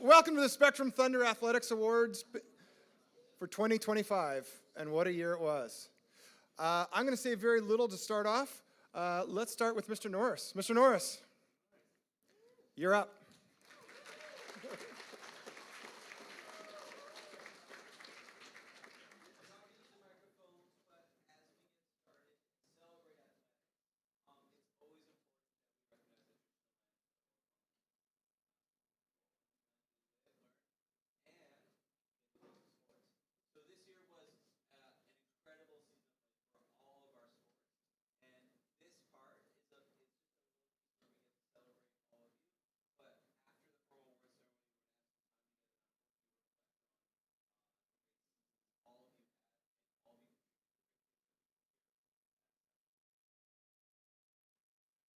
Welcome to the Spectrum Thunder Athletics Awards for 2025, and what a year it was. I'm going to say very little to start off. Let's start with Mr. Norris. Mr. Norris, you're up.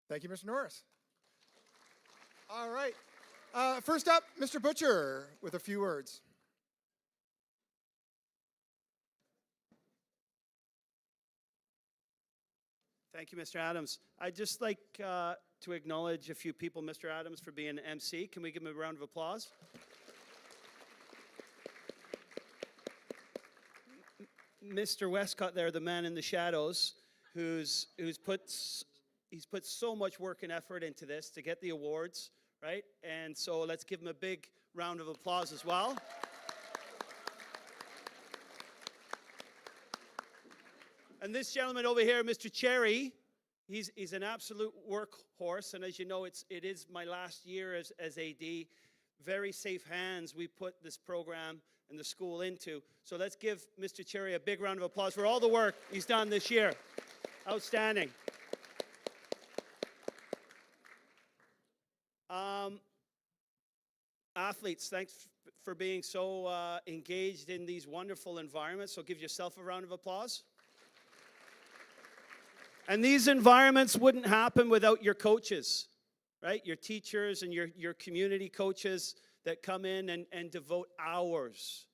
Thank you, Mr. Norris. All right. First up, Mr. Butcher with a few words. Thank you, Mr. Adams. I'd just like to acknowledge a few people, Mr. Adams, for being MC. Can we give him a round of applause? Mr. Westcott there, the man in the shadows, who's put so much work and effort into this to get the awards, right? And so let's give him a big round of applause as well. And this gentleman over here, Mr. Cherry, he's an absolute workhorse. And as you know, it is my last year as AD. Very safe hands we put this program and the school into. So let's give Mr. Cherry a big round of applause for all the work he's done this year. Outstanding. Athletes, thanks for being so engaged in these wonderful environments. So give yourself a round of applause. And these environments wouldn't happen without your coaches, right? Your teachers and your community coaches that come in and devote hours,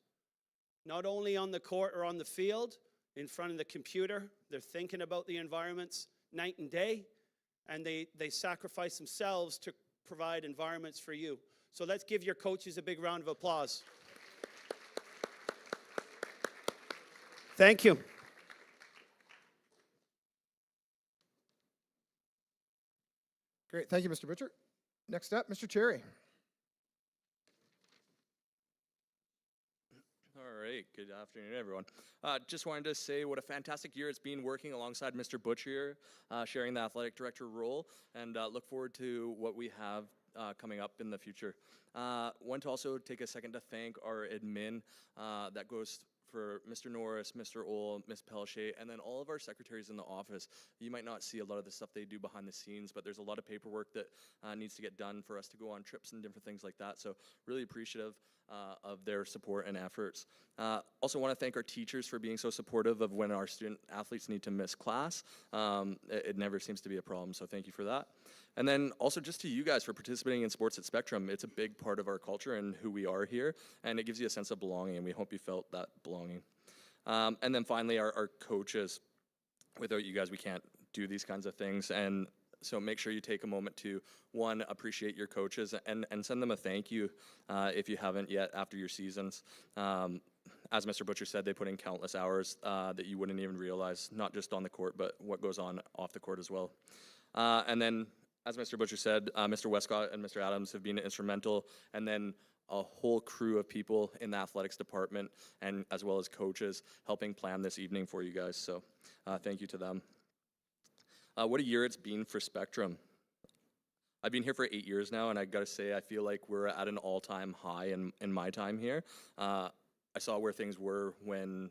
not only on the court or on the field, in front of the computer. They're thinking about the environments night and day, and they sacrifice themselves to provide environments for you. So let's give your coaches a big round of applause. Thank you. Great. Thank you, Mr. Butcher. Next up, Mr. Cherry. All right, good afternoon, everyone. Just wanted to say what a fantastic year it's been working alongside Mr. Butcher, sharing the athletic director role, and look forward to what we have coming up in the future. Want to also take a second to thank our admin. That goes for Mr. Norris, Mr. Ohl, Ms. Pelche, and then all of our secretaries in the office. You might not see a lot of the stuff they do behind the scenes, but there's a lot of paperwork that needs to get done for us to go on trips and different things like that. So really appreciative of their support and efforts. Also want to thank our teachers for being so supportive of when our student athletes need to miss class. It never seems to be a problem, so thank you for that. And then also just to you guys for participating in sports at Spectrum. It's a big part of our culture and who we are here, and it gives you a sense of belonging, and we hope you felt that belonging. And then finally, our coaches. Without you guys, we can't do these kinds of things, and so make sure you take a moment to, one, appreciate your coaches and send them a thank you if you haven't yet after your seasons. As Mr. Butcher said, they put in countless hours that you wouldn't even realize, not just on the court, but what goes on off the court as well. And then, as Mr. Butcher said, Mr. Westcott and Mr. Adams have been instrumental, and then a whole crew of people in the athletics department, and as well as coaches, helping plan this evening for you guys. So thank you to them. What a year it's been for Spectrum. I've been here for 8 years now, and I gotta say, I feel like we're at an all-time high in my time here. I saw where things were when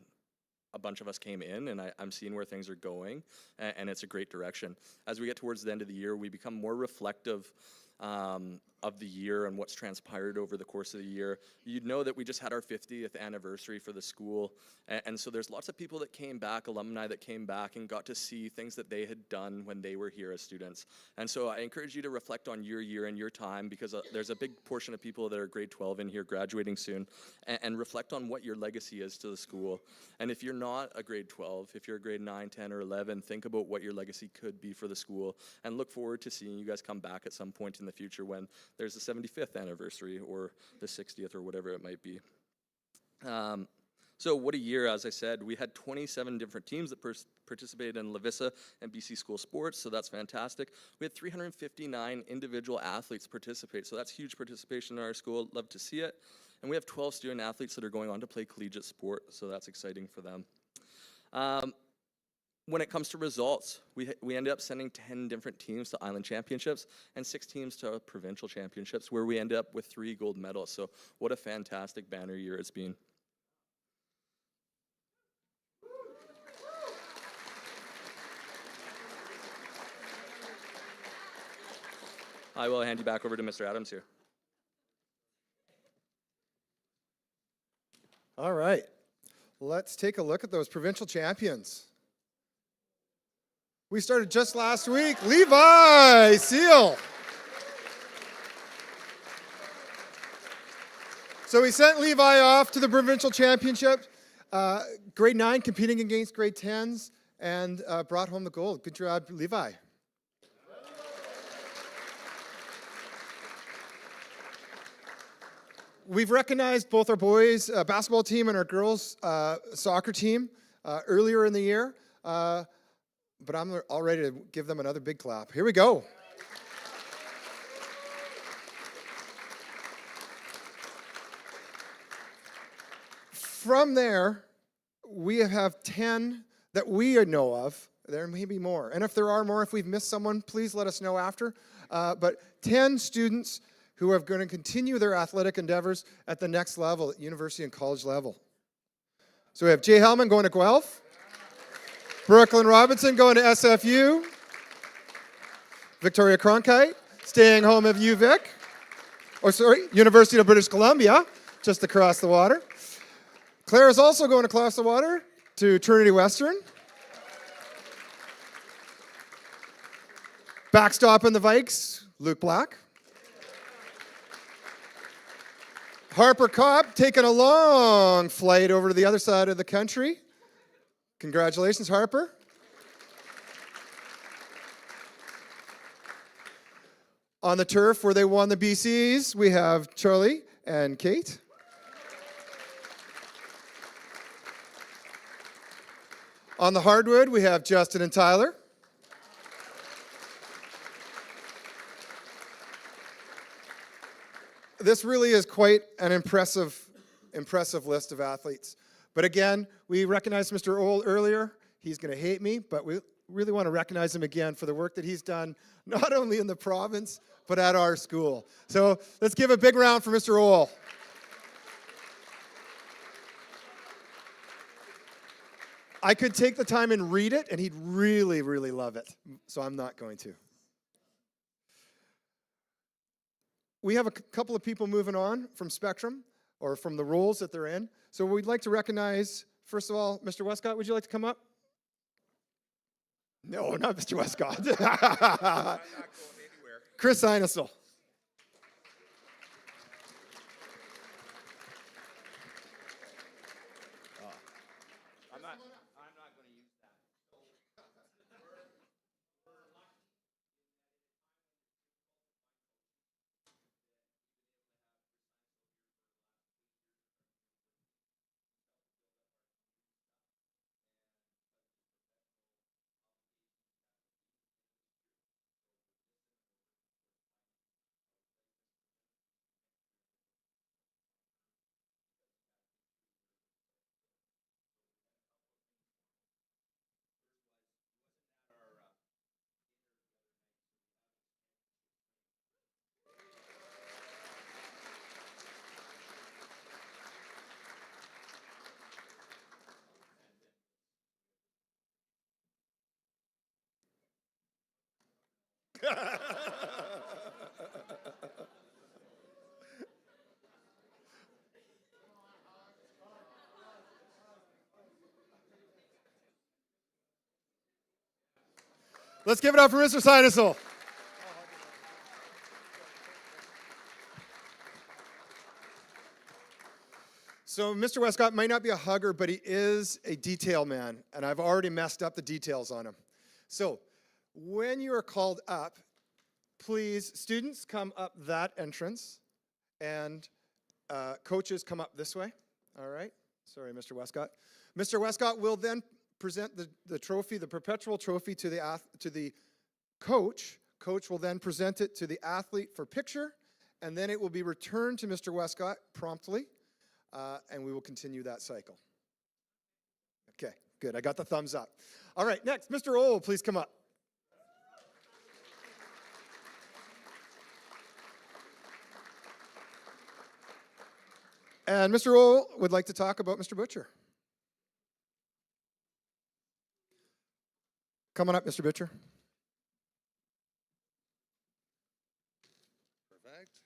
a bunch of us came in, and I'm seeing where things are going, and it's a great direction. As we get towards the end of the year, we become more reflective of the year and what's transpired over the course of the year. You'd know that we just had our 50th anniversary for the school, and so there's lots of people that came back, alumni that came back and got to see things that they had done when they were here as students. And so I encourage you to reflect on your year and your time, because there's a big portion of people that are grade 12 in here graduating soon, and reflect on what your legacy is to the school. And if you're not a grade 12, if you're a grade 9, 10, or 11, think about what your legacy could be for the school, and look forward to seeing you guys come back at some point in the the future when there's a 75th anniversary or the 60th or whatever it might be. So what a year, as I said. We had 27 different teams that participated in Lavissa and BC School Sports, so that's fantastic. We had 359 individual athletes participate, so that's huge participation in our school. Love to see it. And we have 12 student athletes that are going on to play collegiate sport, so that's exciting for them. When it comes to results, we ended up sending 10 different teams to Island Championships and 6 teams to Provincial Championships, where we ended up with 3 gold medals. So what a fantastic banner year it's been. I will hand you back over to Mr. Adams here. All right. Let's take a look at those provincial champions. We started just last week. Levi Seal. So we sent Levi off to the provincial championship, grade 9 competing against grade 10s, and brought home the gold. Good job, Levi. We've recognized both our boys' basketball team and our girls' soccer team earlier in the year, but I'm all ready to give them another big clap. Here we go. From there, we have 10 that we know of. There may be more. And if there are more, if we've missed someone, please let us know after. But 10 students who are going to continue their athletic endeavors at the next level, at university and college level. So we have Jay Hellman going to Guelph, Brooklyn Robinson going to SFU, Victoria Cronkite staying home at University of British Columbia, just across the water. Claire is also going across the water to Trinity Western. Backstop in the Vikes, Luke Black. Harper Cobb taking a long flight over to the other side of the country. Congratulations, Harper. On the turf where they won the BCs, we have Charlie and Kate. On the hardwood, we have Justin and Tyler. This really is quite an impressive list of athletes. But again, we recognized Mr. Old earlier. He's going to hate me, but we really want to recognize him again for the work that he's done, not only in the province, but at our school. So let's give a big round for Mr. Old. I could take the time and read it, and he'd really, really love it. So I'm not going to. We have a couple of people moving on from Spectrum, or from the roles that they're in. So we'd like to recognize, first of all, Mr. Westcott, would you like to come up? No, not Mr. Westcott. I'm not going anywhere. Chris Inesel. I'm not going to use that. Let's give it up for Mr. Sinesel. So Mr. Westcott might not be a hugger, but he is a detail man, and I've already messed up the details on him. So when you are called up, please, students come up that entrance, and coaches come up this way. All right. Sorry, Mr. Westcott. Mr. Westcott will then present the trophy, the perpetual trophy, to the coach. Coach will then present it to the athlete for picture, and then it will be returned to Mr. Westcott promptly, and we will continue that cycle. Okay, good. I got the thumbs up. All right, next, Mr. O, please come up. And Mr. O would like to talk about Mr. Butcher. Come on up, Mr. Butcher. Perfect.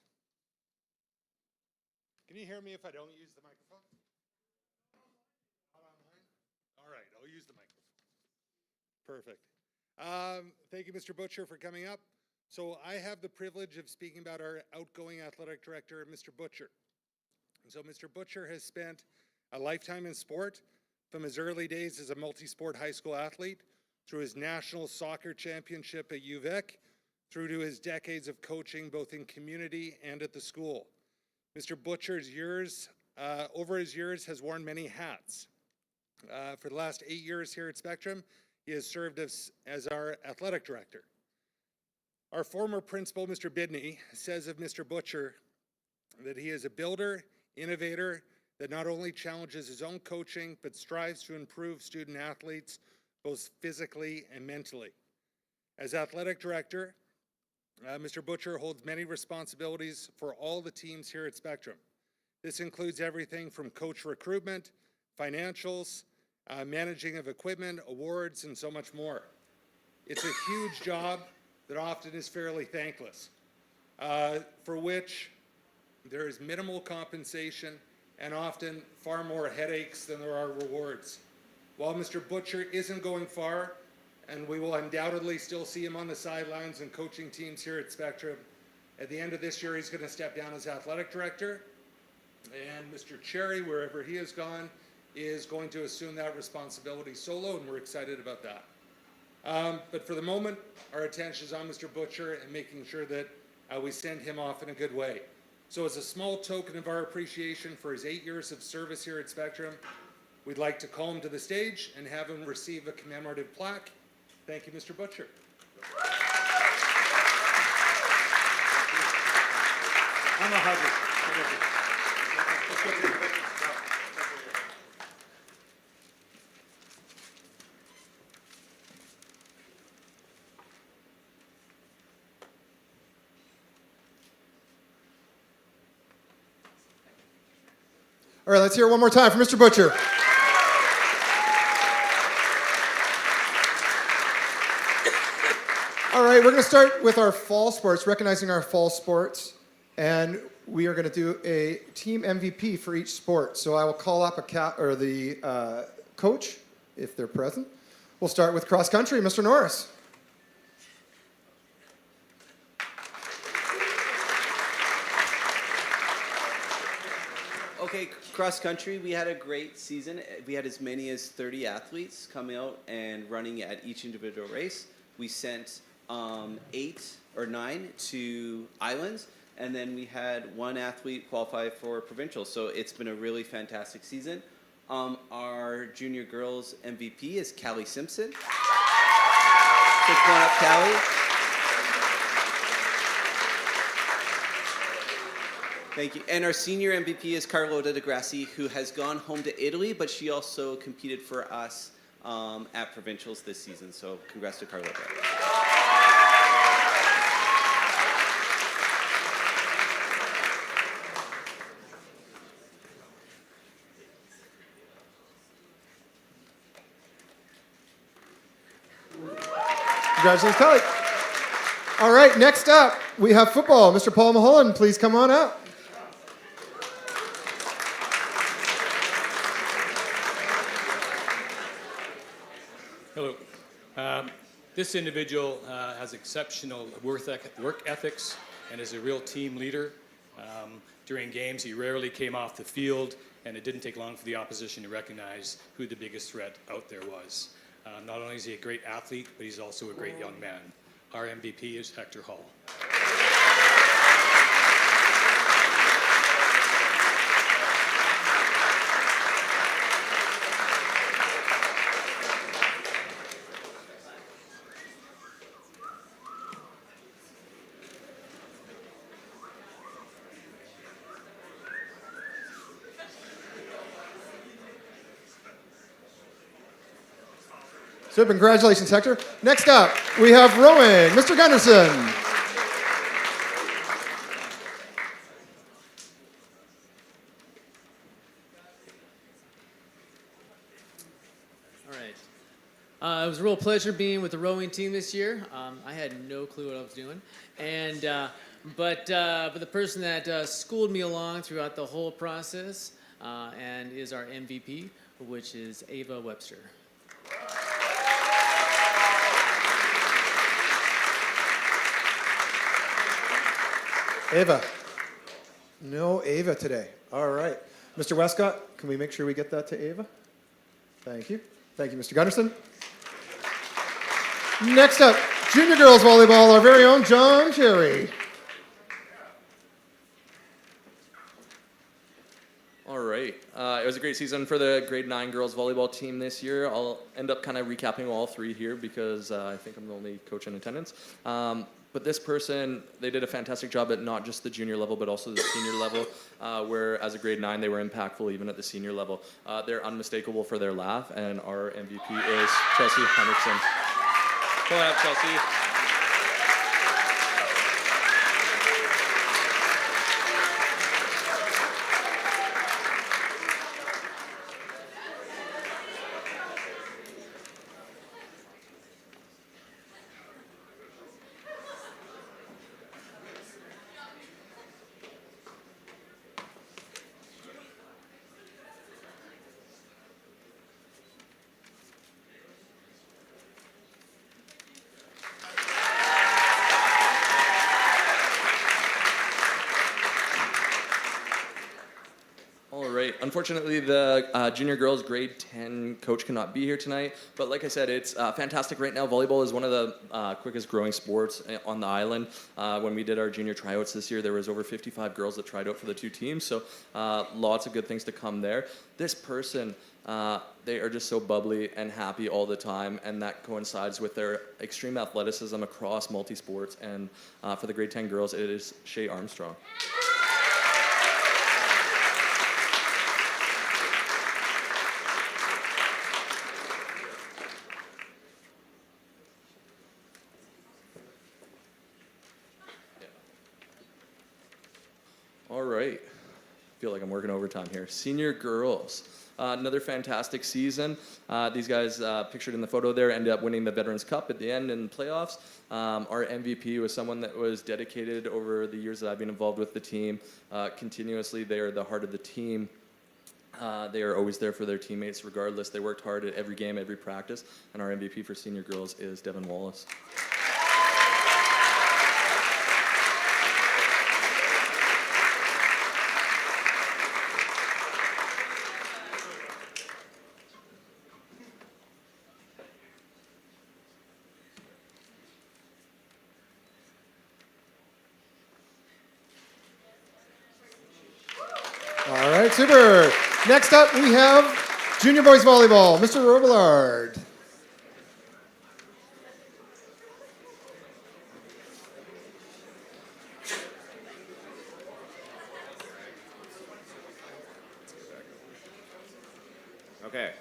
Can you hear me if I don't use the microphone? Not online? All right, I'll use the microphone. Perfect. Thank you, Mr. Butcher, for coming up. So I have the privilege of speaking about our outgoing athletic director, Mr. Butcher. And so Mr. Butcher has spent a lifetime in sport, from his early days as a multi-sport high school athlete, through his national soccer championship at UVic, through to his decades of coaching both in community and at the school. Mr. Butcher's over his years, has worn many hats. For the last 8 years here at Spectrum, he has served as our athletic director. Our former principal, Mr. Bidney, says of Mr. Butcher that he is a builder, innovator that not only challenges his own coaching, but strives to improve student athletes both physically and mentally. As athletic director, Mr. Butcher holds many responsibilities for all the teams here at Spectrum. This includes everything from coach recruitment, financials, managing of equipment, awards, and so much more. It's a huge job that often is fairly thankless, for which there is minimal compensation and often far more headaches than there are rewards. While Mr. Butcher isn't going far, and we will undoubtedly still see him on the sidelines and coaching teams here at Spectrum, at the end of this year he's going to step down as athletic director, and Mr. Cherry, wherever he has gone, is going to assume that responsibility solo, and we're excited about that. But for the moment, our attention is on Mr. Butcher and making sure that we send him off in a good way. So as a small token of our appreciation for his 8 years of service here at Spectrum, we'd like to call him to the stage and have him receive a commemorative plaque. Thank you, Mr. Butcher. I'm a hugger. All right, let's hear it one more time for Mr. Butcher. All right, we're going to start with our fall sports, recognizing our fall sports, and we are going to do a team MVP for each sport. So I will call up the coach, if they're present. We'll start with cross country, Mr. Norris. Okay, cross country, we had a great season. We had as many as 30 athletes coming out and running at each individual race. We sent 8 or 9 to islands, and then we had 1 athlete qualify for provincial. So it's been a really fantastic season. Our junior girls MVP is Callie Simpson. So come on up, Callie. Thank you. And our senior MVP is Carlota De Grassi, who has gone home to Italy, but she also competed for us at provincials this season. So congrats to Carlota. Congratulations, Kelly. All right, next up, we have football. Mr. Paul Mulholland, please come on up. Hello. This individual has exceptional work ethics and is a real team leader. During games, he rarely came off the field, and it didn't take long for the opposition to recognize who the biggest threat out there was. Not only is he a great athlete, but he's also a great young man. Our MVP is Hector Hall. So congratulations, Hector. Next up, we have rowing, Mr. Gunderson. All right. It was a real pleasure being with the rowing team this year. I had no clue what I was doing, and but the person that schooled me along throughout the whole process and is our MVP, which is Ava Webster. Ava. No Ava today. All right. Mr. Westcott, can we make sure we get that to Ava? Thank you. Thank you, Mr. Gunderson. Next up, junior girls volleyball, our very own John Cherry. All right. It was a great season for the grade 9 girls volleyball team this year. I'll end up kind of recapping all three here because I think I'm the only coach in attendance. But this person, they did a fantastic job at not just the junior level, but also the senior level, where as a grade 9, they were impactful even at the senior level. They're unmistakable for their laugh, and our MVP is Chelsea Henderson. Go ahead, Chelsea. Unfortunately, the junior girls grade 10 coach cannot be here tonight, but like I said, it's fantastic right now. Volleyball is one of the quickest growing sports on the island. When we did our junior tryouts this year, there was over 55 girls that tried out for the two teams, so lots of good things to come there. This person, they are just so bubbly and happy all the time, and that coincides with their extreme athleticism across multi-sports, and for the grade 10 girls, it is Shay Armstrong. All right. I feel like I'm working overtime here. Senior girls. Another fantastic season. These guys pictured in the photo there ended up winning the Veterans Cup at the end in playoffs. Our MVP was someone that was dedicated over the years that I've been involved with the team. Continuously, they are the heart of the team. They are always there for their teammates regardless. They worked hard at every game, every practice, and our MVP for senior girls is Devin Wallace. All right, super. Next up, we have junior boys volleyball, Mr. Robillard. Okay.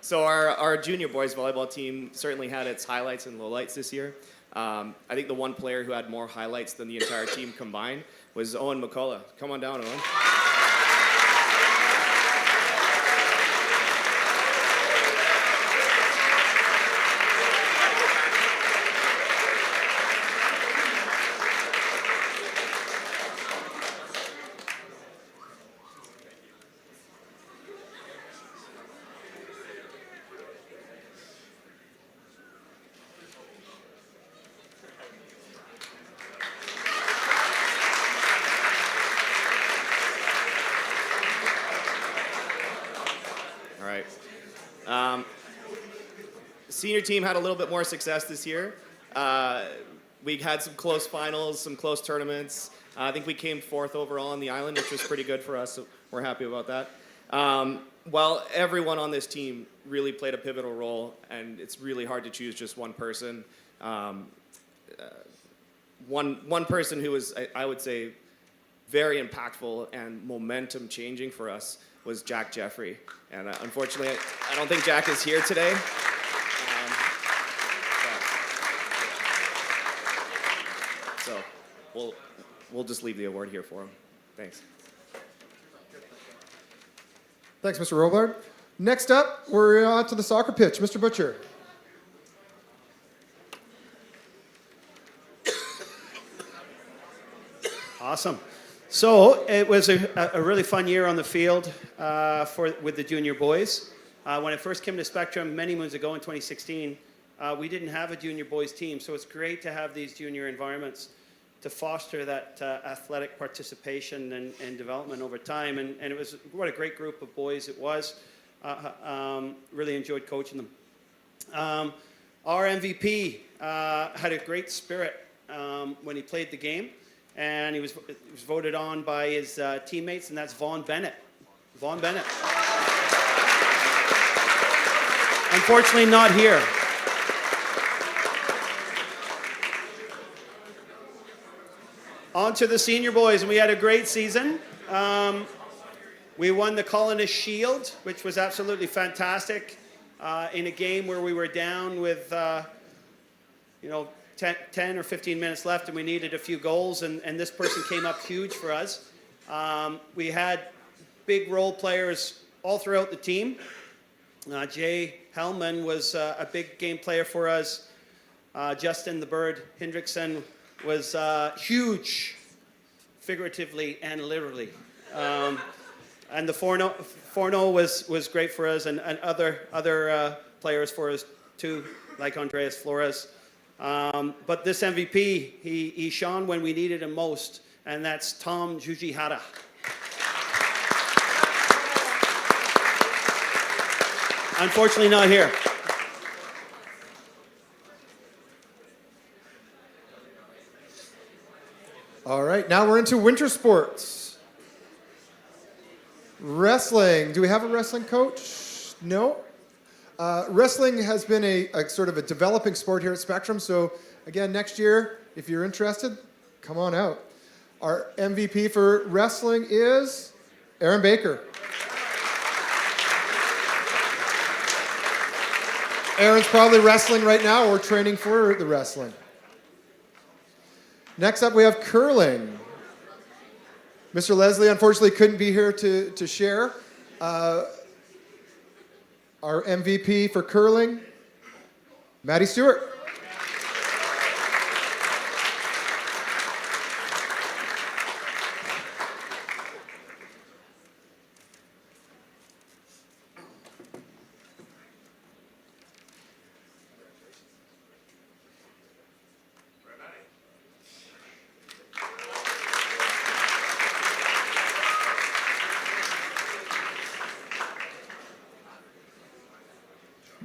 So our junior boys volleyball team certainly had its highlights and lowlights this year. I think the one player who had more highlights than the entire team combined was Owen McCullough. Come on down, Owen. Senior team had a little bit more success this year. We had some close finals, some close tournaments. I think we came 4th overall on the island, which was pretty good for us, so we're happy about that. While everyone on this team really played a pivotal role, and it's really hard to choose just one person, one person who was, I would say, very impactful and momentum changing for us was Jack Jeffrey. And unfortunately, I don't think Jack is here today. So we'll just leave the award here for him. Thanks. Thanks, Mr. Roblard. Next up, we're on to the soccer pitch. Mr. Butcher. Awesome. So it was a really fun year on the field with the junior boys. When I first came to Spectrum many moons ago in 2016, we didn't have a junior boys team, so it's great to have these junior environments to foster that athletic participation and development over time. And it was what a great group of boys it was. Really enjoyed coaching them. Our MVP had a great spirit when he played the game, and he was voted on by his teammates, and that's Vaughn Bennett. Vaughn Bennett. Unfortunately, not here. On to the senior boys, and we had a great season. We won the Colonist Shield, which was absolutely fantastic, in a game where we were down with 10 or 15 minutes left, and we needed a few goals, and this person came up huge for us. We had big role players all throughout the team. Jay Hellman was a big game player for us. Justin the Bird Hendrickson was huge, figuratively and literally. And the Forno was great for us, and other players for us too, like Andreas Flores. But this MVP, he shone when we needed him most, and that's Tom Jujihara. Unfortunately, not here. All right, now we're into winter sports. Wrestling. Do we have a wrestling coach? No? Wrestling has been a sort of a developing sport here at Spectrum, so again, next year, if you're interested, come on out. Our MVP for wrestling is Aaron Baker. Aaron's probably wrestling right now or training for the wrestling. Next up, we have curling. Mr. Leslie, unfortunately, couldn't be here to share. Our MVP for curling, Maddie Stewart.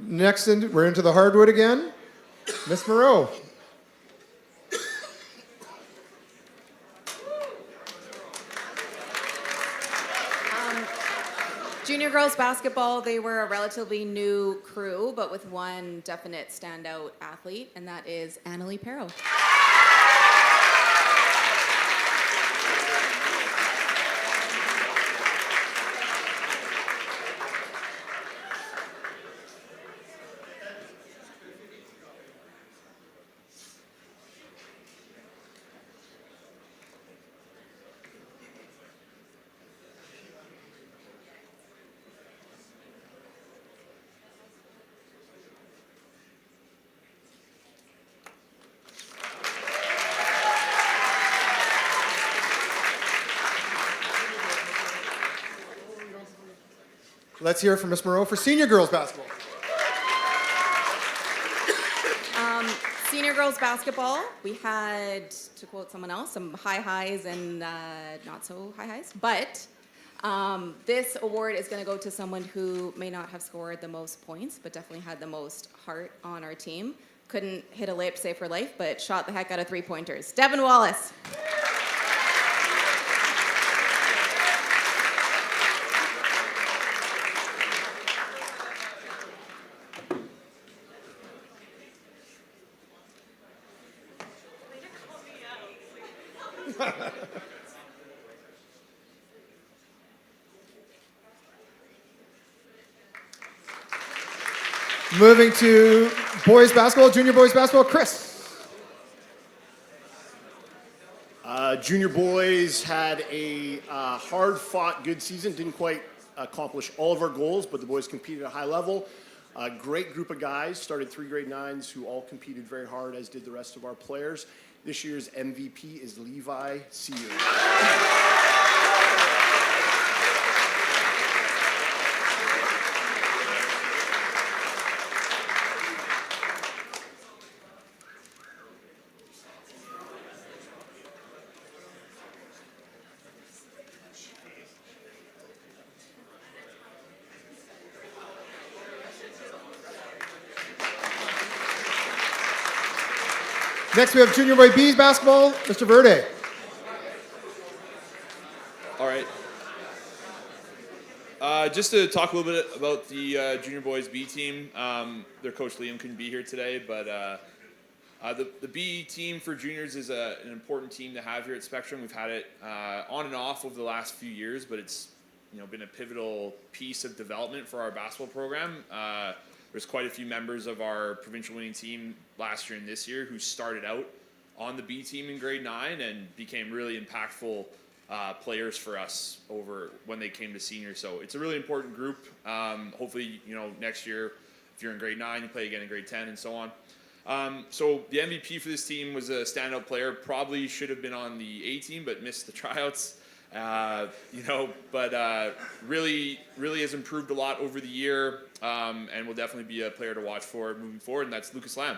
Next, we're into the hardwood again. Miss Moreau. Junior girls basketball, they were a relatively new crew, but with one definite standout athlete, and that is Annalie Perro. Let's hear from Miss Moreau for senior girls basketball. Senior girls basketball, we had, to quote someone else, some high highs and not so high highs. But this award is going to go to someone who may not have scored the most points, but definitely had the most heart on our team. Couldn't hit a layup to save her life, but shot the heck out of three-pointers. Devin Wallace. Moving to boys basketball, junior boys basketball, Chris. Junior boys had a hard-fought good season. Didn't quite accomplish all of our goals, but the boys competed at a high level. A great group of guys. Started 3 grade 9s who all competed very hard, as did the rest of our players. This year's MVP is Levi Sear. Next, we have Junior Boy B's basketball, Mr. Verde. All right. Just to talk a little bit about the Junior Boys B team. Their coach Liam couldn't be here today, but the B team for juniors is an important team to have here at Spectrum. We've had it on and off over the last few years, but it's been a pivotal piece of development for our basketball program. There's quite a few members of our provincial winning team last year and this year who started out on the B team in grade 9 and became really impactful players for us over when they came to senior. So it's a really important group. Hopefully, next year, if you're in grade 9, you play again in grade 10 and so on. So the MVP for this team was a standout player. Probably should have been on the A team, but missed the tryouts. But really has improved a lot over the year, and will definitely be a player to watch for moving forward, and that's Lucas Lamb.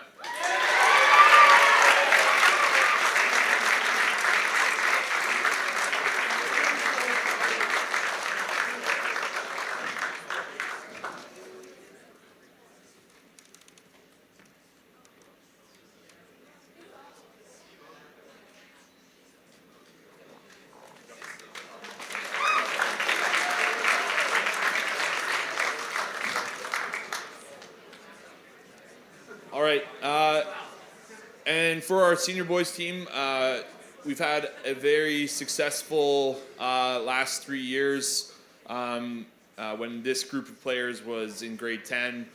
All right, and for our senior boys team, we've had a very successful last 3 years. When this group of players was in grade 10,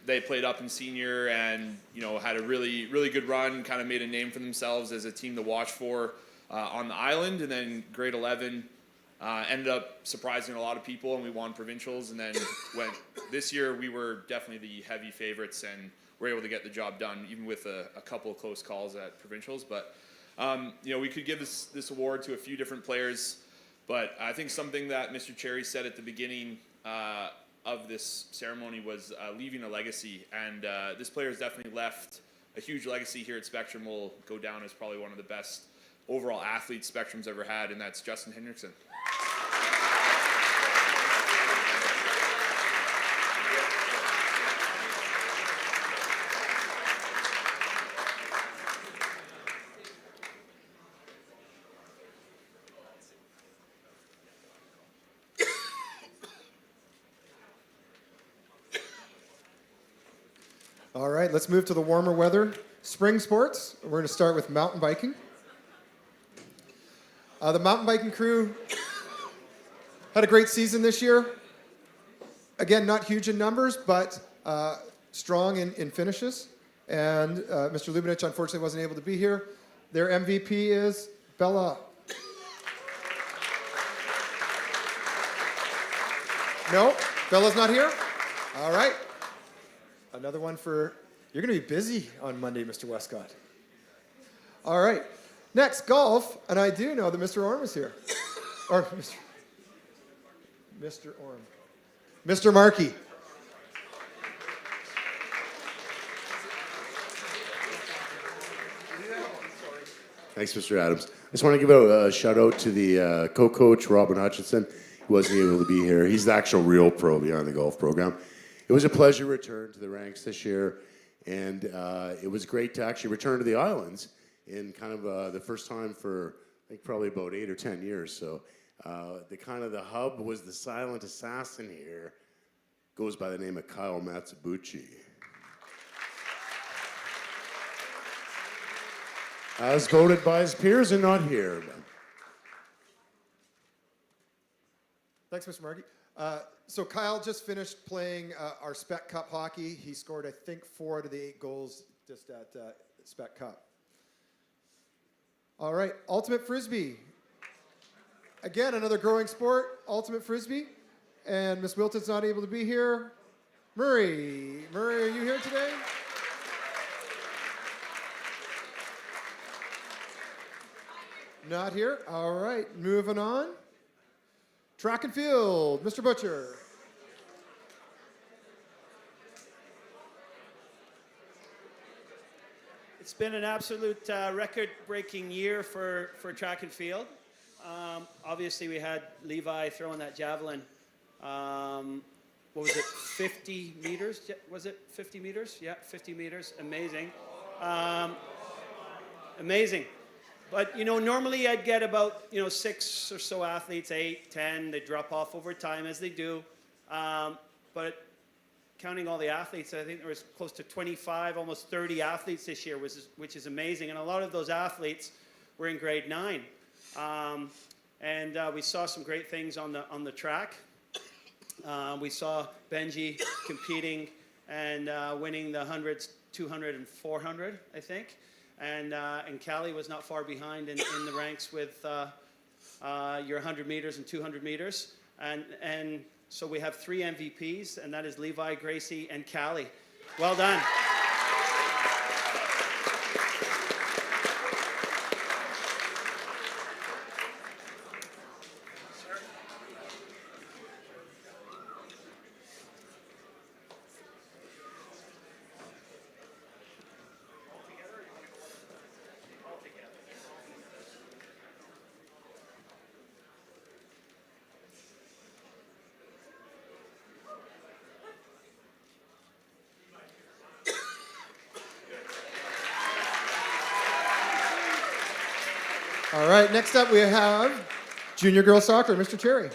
they played up in senior and had a really good run, kind of made a name for themselves as a team to watch for on the island. And then grade 11 ended up surprising a lot of people, and we won provincials. And then this year we were definitely the heavy favorites and were able to get the job done, even with a couple of close calls at provincials. But we could give this award to a few different players, but I think something that Mr. Cherry said at the beginning of this ceremony was leaving a legacy, and this player has definitely left a huge legacy here at Spectrum. Will go down as probably one of the best overall athletes Spectrum's ever had, and that's Justin Hendrickson. All right, let's move to the warmer weather. Spring sports. We're going to start with mountain biking. The mountain biking crew had a great season this year. Again, not huge in numbers, but strong in finishes. And Mr. Lubinich, unfortunately, wasn't able to be here. Their MVP is Bella. No? Bella's not here? All right. Another one for, you're going to be busy on Monday, Mr. Westcott. All right. Next, golf. And I do know that Mr. Orm is here. Or Mr. Orm. Mr. Markey. Thanks, Mr. Adams. I just want to give a shout out to the co-coach, Robin Hutchinson, who wasn't able to be here. He's the actual real pro behind the golf program. It was a pleasure to return to the ranks this year, and it was great to actually return to the islands in kind of the first time for, I think, probably about 8 or 10 years. So the hub was the silent assassin here, goes by the name of Kyle Matsubuchi. As voted by his peers and not here. Thanks, Mr. Markey. So Kyle just finished playing our Spec Cup hockey. He scored, I think, 4 out of the 8 goals just at Spec Cup. All right, ultimate frisbee. Again, another growing sport, ultimate frisbee. And Miss Wilton's not able to be here. Murray, are you here today? Not here. All right, moving on. Track and field, Mr. Butcher. It's been an absolute record-breaking year for track and field. Obviously, we had Levi throwing that javelin. What was it, 50 meters? Was it 50 meters? Yeah, 50 meters. Amazing. Amazing. But, normally I'd get about, 6 or so athletes, 8, 10. They drop off over time as they do. But counting all the athletes, I think there was close to 25, almost 30 athletes this year, which is amazing. And a lot of those athletes were in grade 9. And we saw some great things on the track. We saw Benji competing and winning the 100s, 200, and 400, I think. And Callie was not far behind in the ranks with your 100 meters and 200 meters. And so we have 3 MVPs, and that is Levi, Gracie, and Callie. Well done. All right, next up we have junior girls soccer, Mr. Cherry.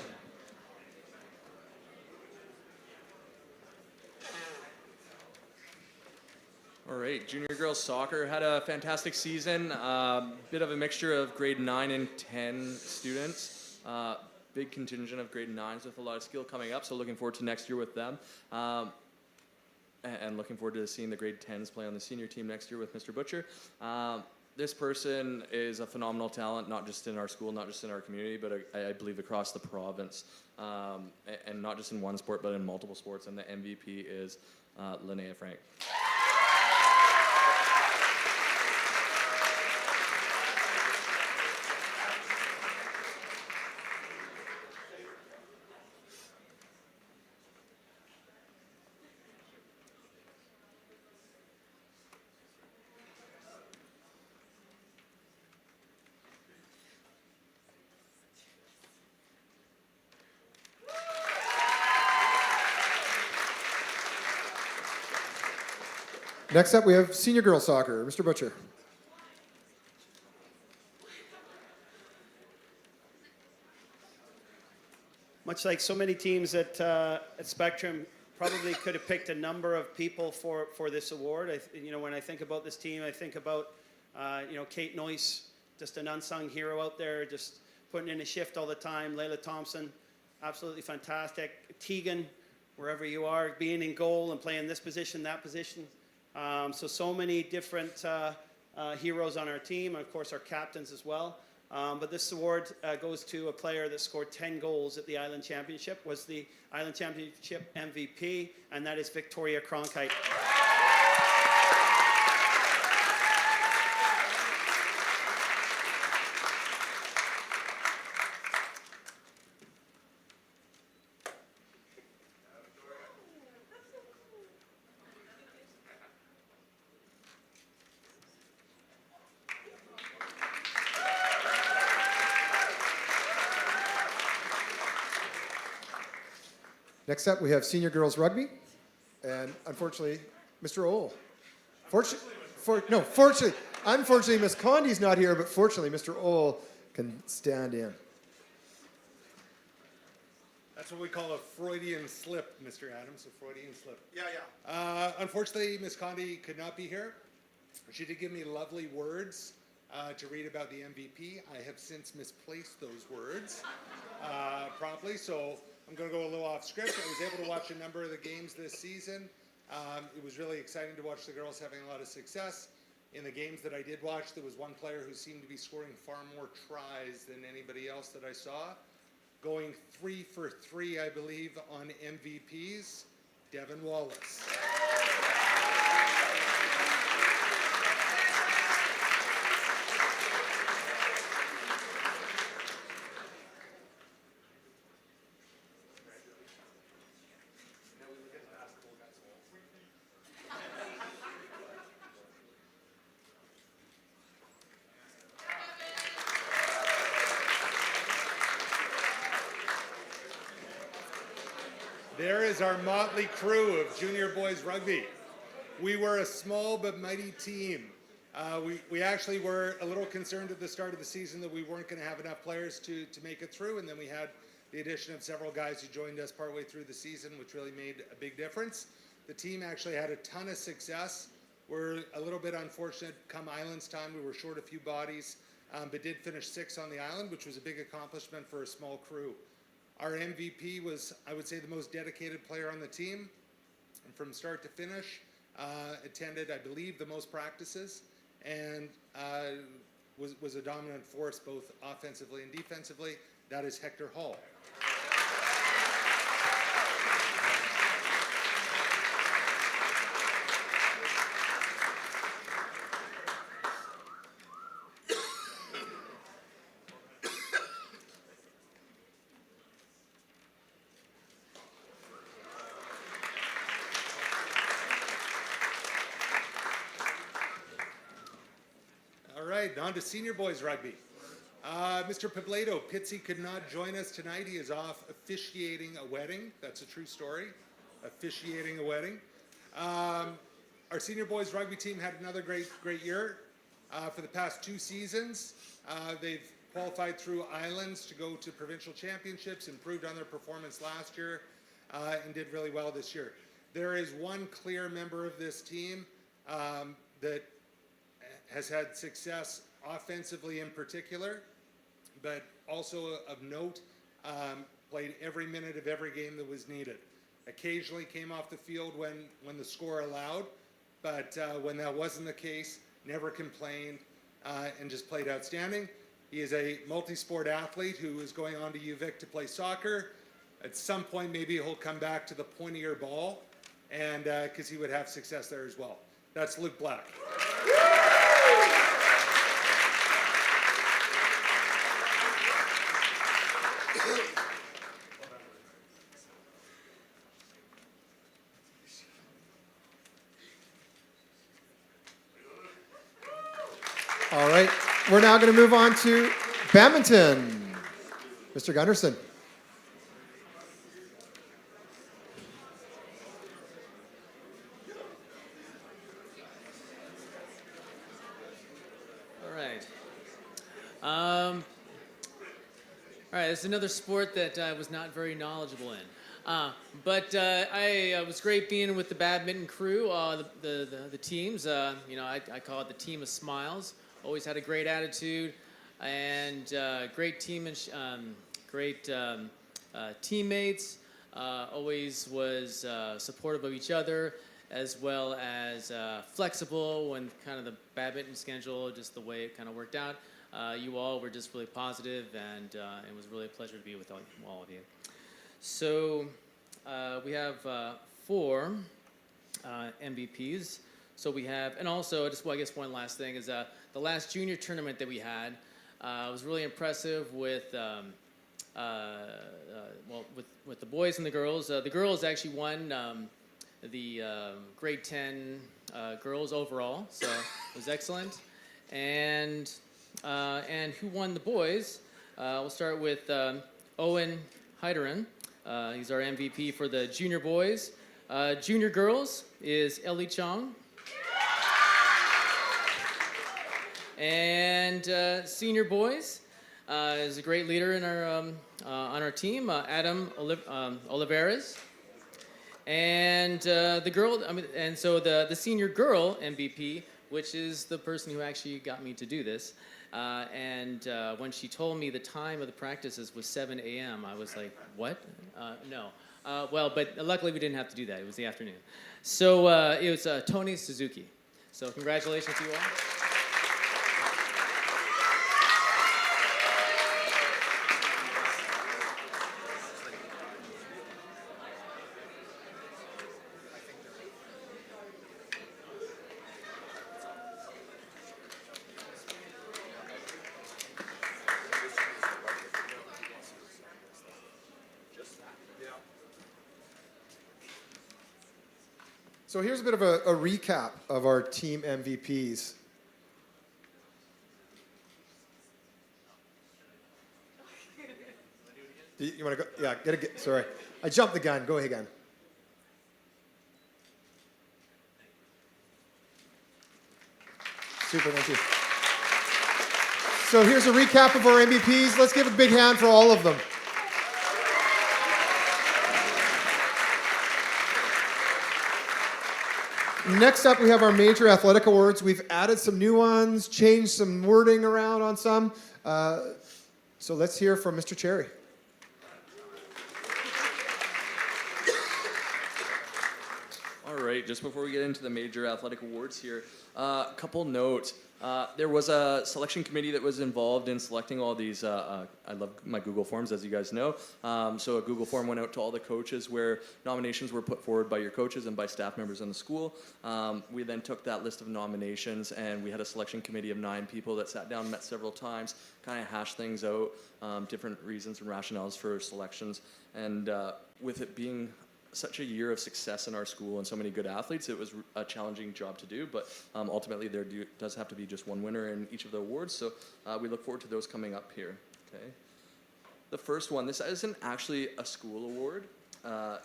All right, junior girls soccer had a fantastic season. Bit of a mixture of grade 9 and 10 students. Big contingent of grade 9s with a lot of skill coming up, so looking forward to next year with them. And looking forward to seeing the grade 10s play on the senior team next year with Mr. Butcher. This person is a phenomenal talent, not just in our school, not just in our community, but I believe across the province. And not just in one sport, but in multiple sports. And the MVP is Linnea Frank. Next up, we have senior girls soccer, Mr. Butcher. Much like so many teams at Spectrum, probably could have picked a number of people for this award. When I think about this team, I think about Kate Noyce, just an unsung hero out there, just putting in a shift all the time. Layla Thompson, absolutely fantastic. Tegan, wherever you are, being in goal and playing this position, that position. So many different heroes on our team, and of course our captains as well. But this award goes to a player that scored 10 goals at the Island Championship, was the Island Championship MVP, and that is Victoria Cronkite. Next up, we have senior girls rugby, and unfortunately, Mr. Ohl. Unfortunately, Miss Condi's not here, but fortunately, Mr. Ohl can stand in. That's what we call a Freudian slip, Mr. Adams, a Freudian slip. Yeah. Unfortunately, Miss Condi could not be here. She did give me lovely words to read about the MVP. I have since misplaced those words promptly, so I'm going to go a little off script. I was able to watch a number of the games this season. It was really exciting to watch the girls having a lot of success. In the games that I did watch, there was one player who seemed to be scoring far more tries than anybody else that I saw. Going 3 for 3, I believe, on MVPs, Devin Wallace. There is our motley crew of junior boys rugby. We were a small but mighty team. We actually were a little concerned at the start of the season that we weren't going to have enough players to make it through, and then we had the addition of several guys who joined us partway through the season, which really made a big difference. The team actually had a ton of success. We're a little bit unfortunate come Island's time. We were short a few bodies, but did finish 6th on the island, which was a big accomplishment for a small crew. Our MVP was, I would say, the most dedicated player on the team. And from start to finish, attended, I believe, the most practices, and was a dominant force both offensively and defensively. That is Hector Hall. On to senior boys rugby. Mr. Pobledo, Pitsy could not join us tonight. He is off officiating a wedding. That's a true story. Officiating a wedding. Our senior boys rugby team had another great year. For the past 2 seasons, they've qualified through Islands to go to provincial championships, improved on their performance last year, and did really well this year. There is one clear member of this team that has had success offensively in particular, but also of note, played every minute of every game that was needed. Occasionally came off the field when the score allowed, but when that wasn't the case, never complained, and just played outstanding. He is a multi-sport athlete who is going on to UVic to play soccer. At some point, maybe he'll come back to the pointier ball, and because he would have success there as well. That's Luke Black. All right, we're now going to move on to badminton. Mr. Gunderson. All right, it's another sport that I was not very knowledgeable in. But I was great being with the badminton crew, the teams. I call it the team of smiles. Always had a great attitude and great team and great teammates. Always was supportive of each other, as well as flexible when kind of the badminton schedule, just the way it kind of worked out. You all were just really positive, and it was really a pleasure to be with all of you. So we have 4 MVPs. So we have, and also I guess one last thing is the last junior tournament that we had was really impressive with with the boys and the girls. The girls actually won the grade 10 girls overall, so it was excellent. And who won the boys? We'll start with Owen Heiderin. He's our MVP for the junior boys. Junior girls is Ellie Chong. And senior boys is a great leader in our on our team, Adam Oliveras. And the girl, so the senior girl MVP, which is the person who actually got me to do this. And when she told me the time of the practices was 7 a.m., I was like, what? No. But luckily we didn't have to do that. It was the afternoon. So it was Tony Suzuki. So congratulations to you all. So here's a bit of a recap of our team MVPs. You want to go? Yeah, sorry. I jumped the gun. Go ahead again. Super, thank you. So here's a recap of our MVPs. Let's give a big hand for all of them. Next up, we have our major athletic awards. We've added some new ones, changed some wording around on some. So let's hear from Mr. Cherry. All right, just before we get into the major athletic awards here, a couple notes. There was a selection committee that was involved in selecting all these. I love my Google Forms, as you guys know. So a Google form went out to all the coaches where nominations were put forward by your coaches and by staff members in the school. We then took that list of nominations and we had a selection committee of 9 people that sat down, met several times, kind of hashed things out, different reasons and rationales for selections. And with it being such a year of success in our school and so many good athletes, it was a challenging job to do, but ultimately there does have to be just one winner in each of the awards, so we look forward to those coming up here. Okay. The first one, this isn't actually a school award. The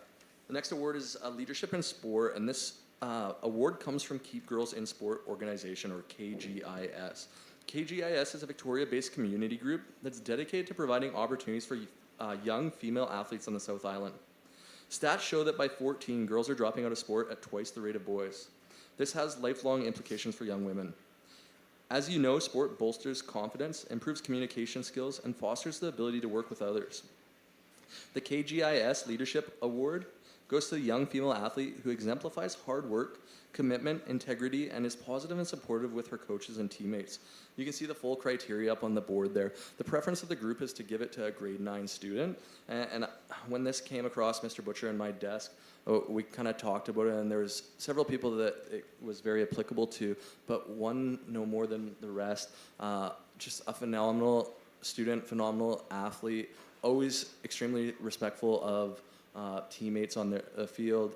next award is Leadership in Sport, and this award comes from Keep Girls in Sport organization, or KGIS. KGIS is a Victoria-based community group that's dedicated to providing opportunities for young female athletes on the South Island. Stats show that by 14, girls are dropping out of sport at twice the rate of boys. This has lifelong implications for young women. As you know, sport bolsters confidence, improves communication skills, and fosters the ability to work with others. The KGIS Leadership Award goes to the young female athlete who exemplifies hard work, commitment, integrity, and is positive and supportive with her coaches and teammates. You can see the full criteria up on the board there. The preference of the group is to give it to a grade 9 student. And when this came across Mr. Butcher and my desk, we kind of talked about it, and there was several people that it was very applicable to, but one no more than the rest. Just a phenomenal student, phenomenal athlete, always extremely respectful of teammates on the field,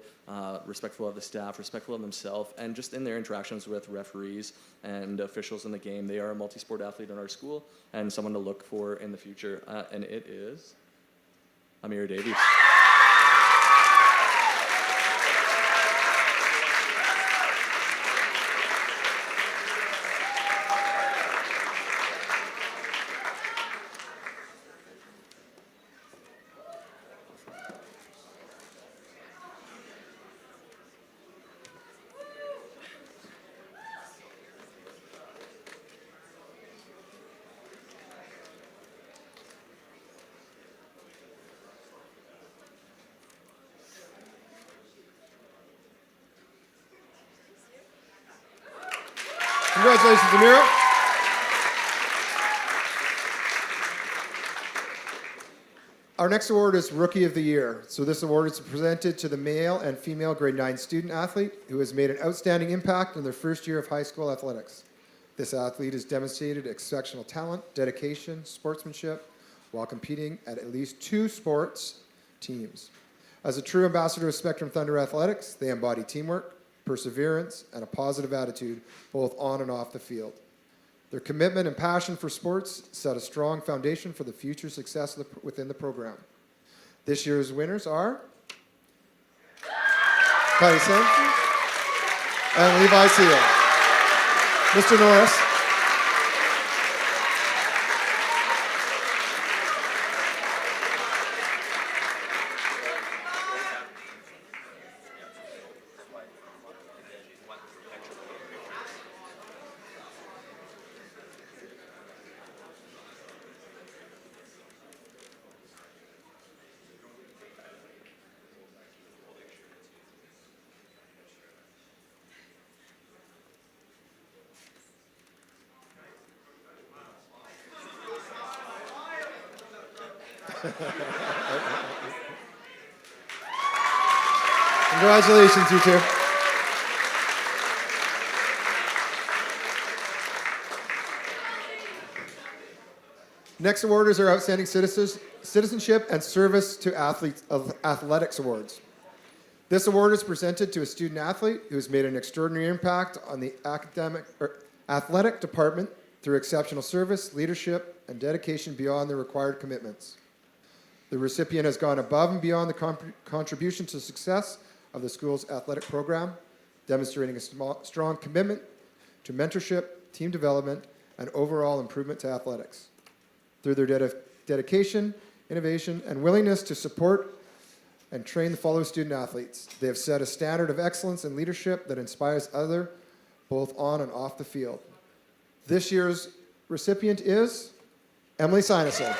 respectful of the staff, respectful of themselves, and just in their interactions with referees and officials in the game. They are a multi-sport athlete in our school and someone to look for in the future, and it is Amir Davies. Congratulations, Amira. Our next award is Rookie of the Year. So this award is presented to the male and female grade 9 student athlete who has made an outstanding impact in their first year of high school athletics. This athlete has demonstrated exceptional talent, dedication, sportsmanship, while competing at least 2 sports teams. As a true ambassador of Spectrum Thunder Athletics, they embody teamwork, perseverance, and a positive attitude both on and off the field. Their commitment and passion for sports set a strong foundation for the future success within the program. This year's winners are Tyson and Levi Seal. Mr. Norris. Congratulations, you two. Next award is our Outstanding Citizenship and Service to Athletes of Athletics Awards. This award is presented to a student athlete who has made an extraordinary impact on the athletic department through exceptional service, leadership, and dedication beyond the required commitments. The recipient has gone above and beyond the contribution to success of the school's athletic program, demonstrating a strong commitment to mentorship, team development, and overall improvement to athletics. Through their dedication, innovation, and willingness to support and train the fellow student athletes, they have set a standard of excellence and leadership that inspires others both on and off the field. This year's recipient is Emily Sinison.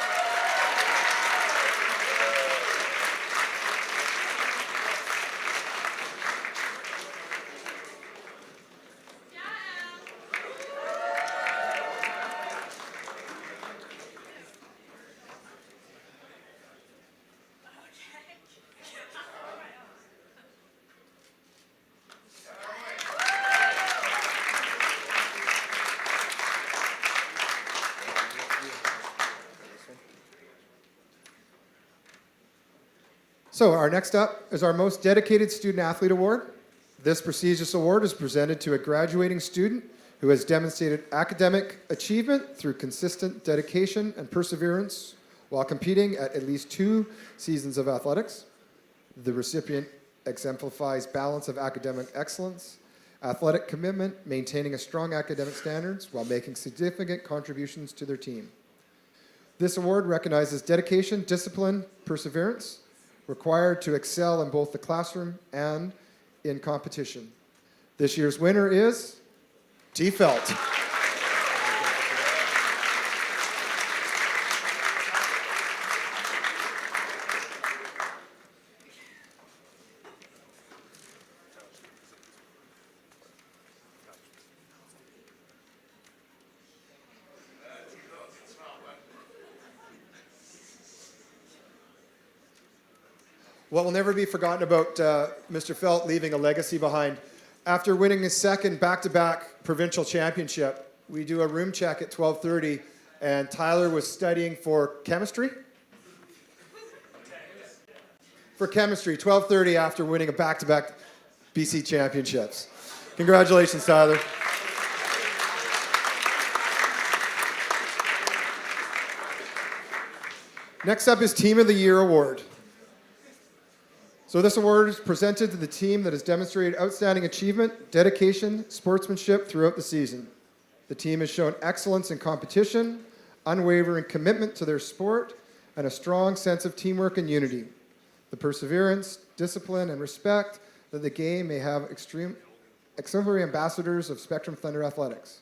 So our next up is our Most Dedicated Student Athlete Award. This prestigious award is presented to a graduating student who has demonstrated academic achievement through consistent dedication and perseverance while competing at least 2 seasons of athletics. The recipient exemplifies balance of academic excellence, athletic commitment, maintaining a strong academic standards while making significant contributions to their team. This award recognizes dedication, discipline, perseverance, required to excel in both the classroom and in competition. This year's winner is T. Felt. What will never be forgotten about Mr. Felt leaving a legacy behind. After winning his second back-to-back provincial championship, we do a room check at 12:30, and Tyler was studying for chemistry? For chemistry, 12:30 after winning a back-to-back BC championships. Congratulations, Tyler. Next up is Team of the Year Award. So this award is presented to the team that has demonstrated outstanding achievement, dedication, sportsmanship throughout the season. The team has shown excellence in competition, unwavering commitment to their sport, and a strong sense of teamwork and unity. The perseverance, discipline, and respect that the game may have exemplary ambassadors of Spectrum Thunder Athletics.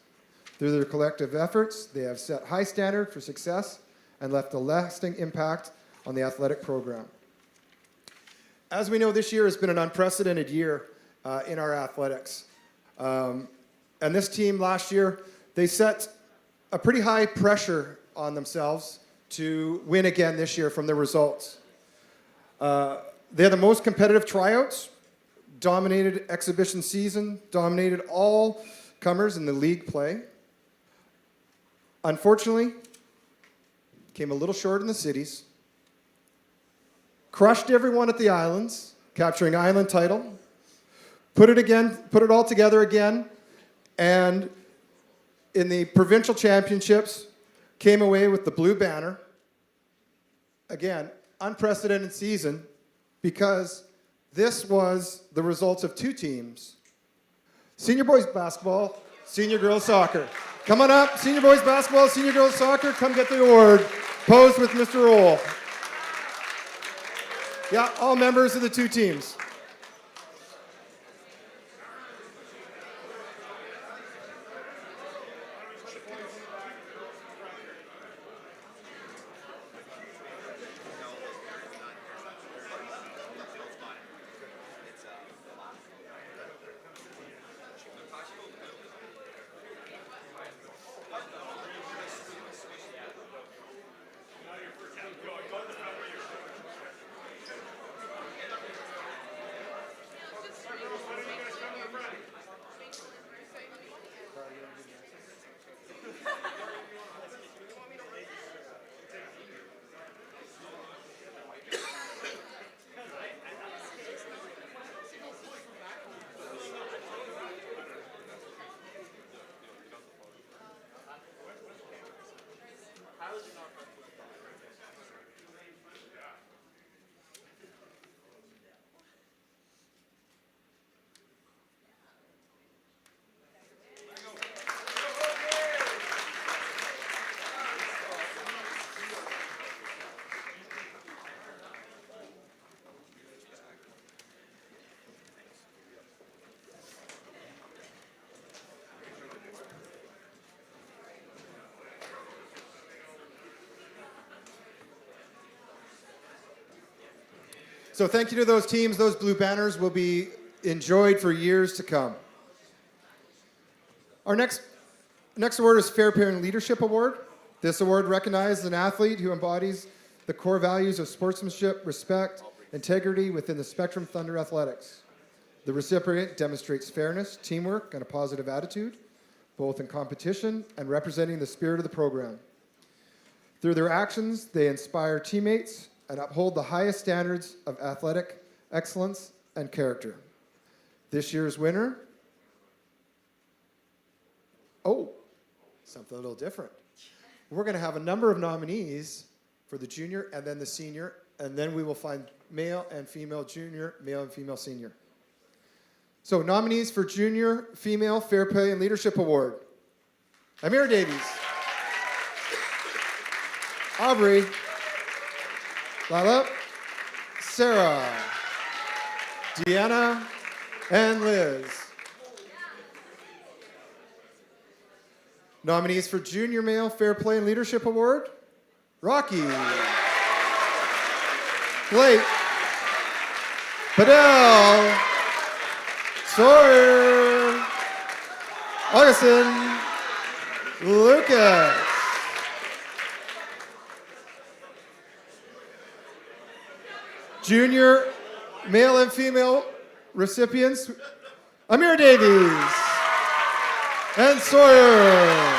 Through their collective efforts, they have set high standard for success and left a lasting impact on the athletic program. As we know, this year has been an unprecedented year in our athletics. And this team last year, they set a pretty high pressure on themselves to win again this year from the results. They had the most competitive tryouts, dominated exhibition season, dominated all comers in the league play. Unfortunately, came a little short in the cities. Crushed everyone at the Islands, capturing Island title. Put it all together again, and in the provincial championships, came away with the blue banner. Again, unprecedented season, because this was the results of 2 teams. Senior boys basketball, senior girls soccer. Come on up, senior boys basketball, senior girls soccer, come get the award. Pose with Mr. Roll. Yeah, all members of the 2 teams. So thank you to those teams. Those blue banners will be enjoyed for years to come. Our next award is Fair Play and Leadership Award. This award recognizes an athlete who embodies the core values of sportsmanship, respect, integrity within the Spectrum Thunder Athletics. The recipient demonstrates fairness, teamwork, and a positive attitude, both in competition and representing the spirit of the program. Through their actions, they inspire teammates and uphold the highest standards of athletic excellence and character. This year's winner, something a little different. We're going to have a number of nominees for the junior and then the senior, and then we will find male and female junior, male and female senior. So nominees for Junior Female Fair Play and Leadership Award: Amira Davies, Aubrey, Lila, Sarah, Deanna, and Liz. Nominees for Junior Male Fair Play and Leadership Award: Rocky, Blake, Padel, Sawyer, Augustin, Lucas. Junior male and female recipients: Amir Davies and Sawyer.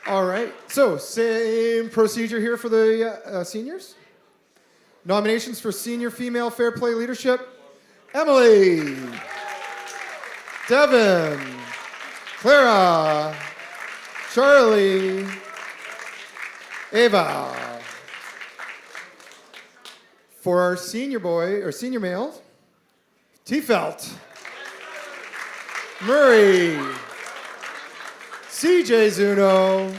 All right, so same procedure here for the seniors. Nominations for Senior Female Fair Play Leadership: Emily, Devin, Clara, Charlie, Ava. For our senior boy, or senior male: T-Felt, Murray, CJ Zuno,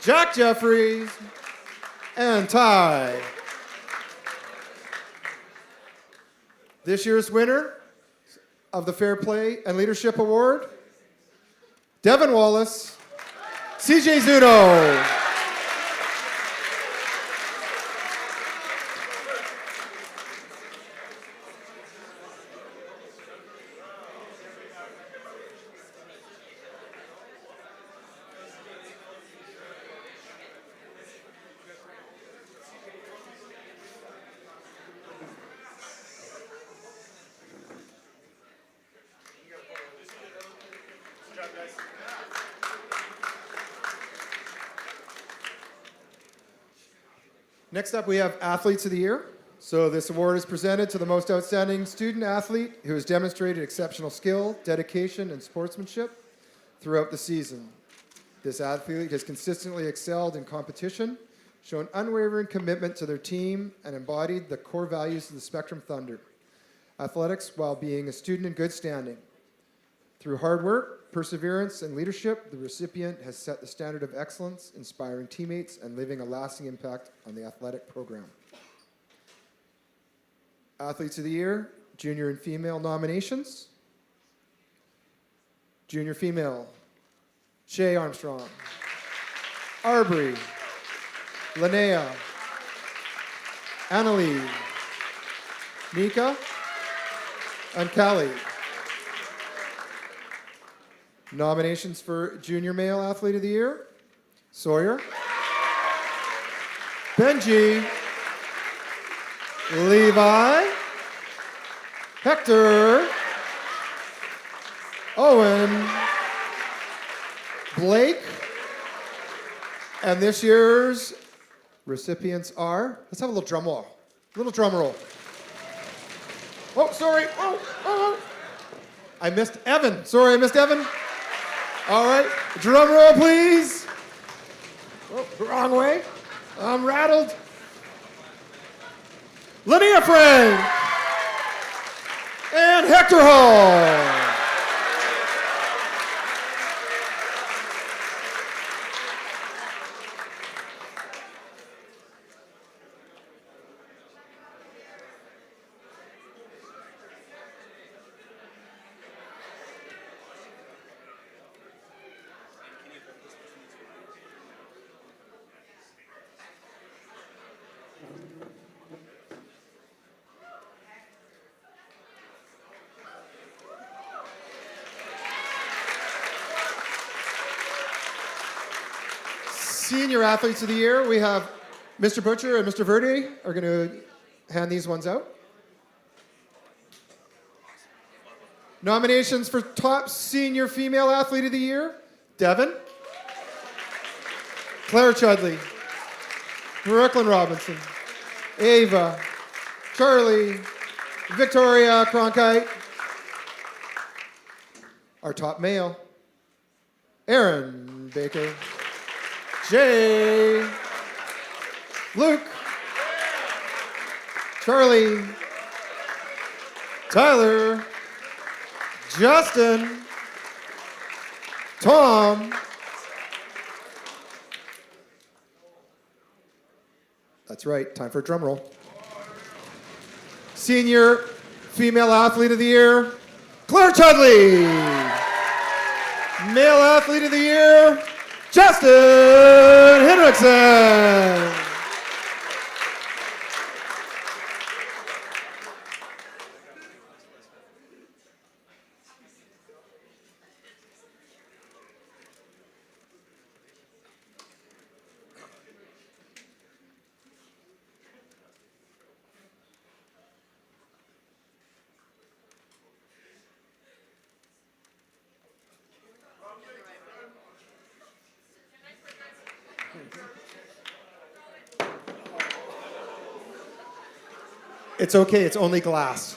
Jack Jeffries, and Ty. This year's winner of the Fair Play and Leadership Award: Devin Wallace, CJ Zuno. Next up, we have Athletes of the Year. So this award is presented to the most outstanding student athlete who has demonstrated exceptional skill, dedication, and sportsmanship throughout the season. This athlete has consistently excelled in competition, shown unwavering commitment to their team, and embodied the core values of the Spectrum Thunder athletics while being a student in good standing. Through hard work, perseverance, and leadership, the recipient has set the standard of excellence, inspiring teammates and leaving a lasting impact on the athletic program. Athletes of the Year, junior and female nominations. Junior female: Shay Armstrong, Arbery, Linnea, Annalie, Nika, and Callie. Nominations for Junior Male Athlete of the Year: Sawyer, Benji, Levi, Hector, Owen, Blake, and this year's recipients are, let's have a little drum roll. Little drum roll. Oh, sorry. Oh. I missed Evan. Sorry, I missed Evan. All right, drum roll, please. Oh, wrong way. I'm rattled. Linnea Frank and Hector Hall. Senior Athletes of the Year, we have Mr. Butcher and Mr. Verde are going to hand these ones out. Nominations for Top Senior Female Athlete of the Year: Devin, Claire Chudley, Brooklyn Robinson, Ava, Charlie, Victoria Cronkite. Our top male: Aaron Baker, Jay, Luke, Charlie, Tyler, Justin, Tom, that's right, time for a drum roll. Senior Female Athlete of the Year, Claire Chudley. Male Athlete of the Year, Justin Henriksen. It's okay, it's only glass.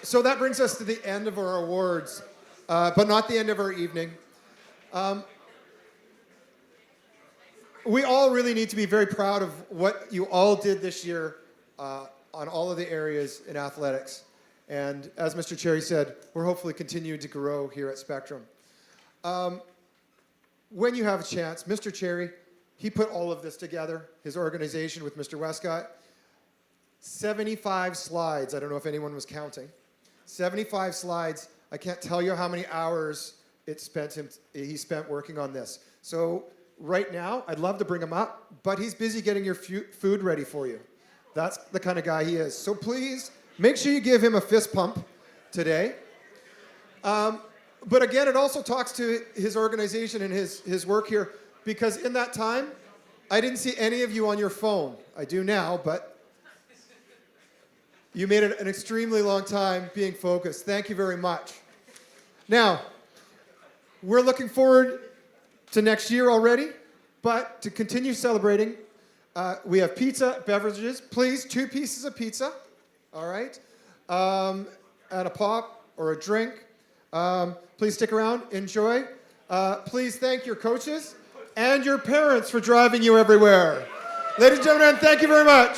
So that brings us to the end of our awards, but not the end of our evening. We all really need to be very proud of what you all did this year on all of the areas in athletics. And as Mr. Cherry said, we're hopefully continuing to grow here at Spectrum. When you have a chance, Mr. Cherry, he put all of this together, his organization with Mr. Westcott. 75 slides. I don't know if anyone was counting. 75 slides. I can't tell you how many hours he spent working on this. So right now, I'd love to bring him up, but he's busy getting your food ready for you. That's the kind of guy he is. So please, make sure you give him a fist pump today. But again, it also talks to his organization and his work here, because in that time, I didn't see any of you on your phone. I do now, but you made it an extremely long time being focused. Thank you very much. Now, we're looking forward to next year already, but to continue celebrating, we have pizza, beverages. Please, 2 pieces of pizza, all right? And a pop or a drink. Please stick around, enjoy. Please thank your coaches and your parents for driving you everywhere. Ladies and gentlemen, thank you very much.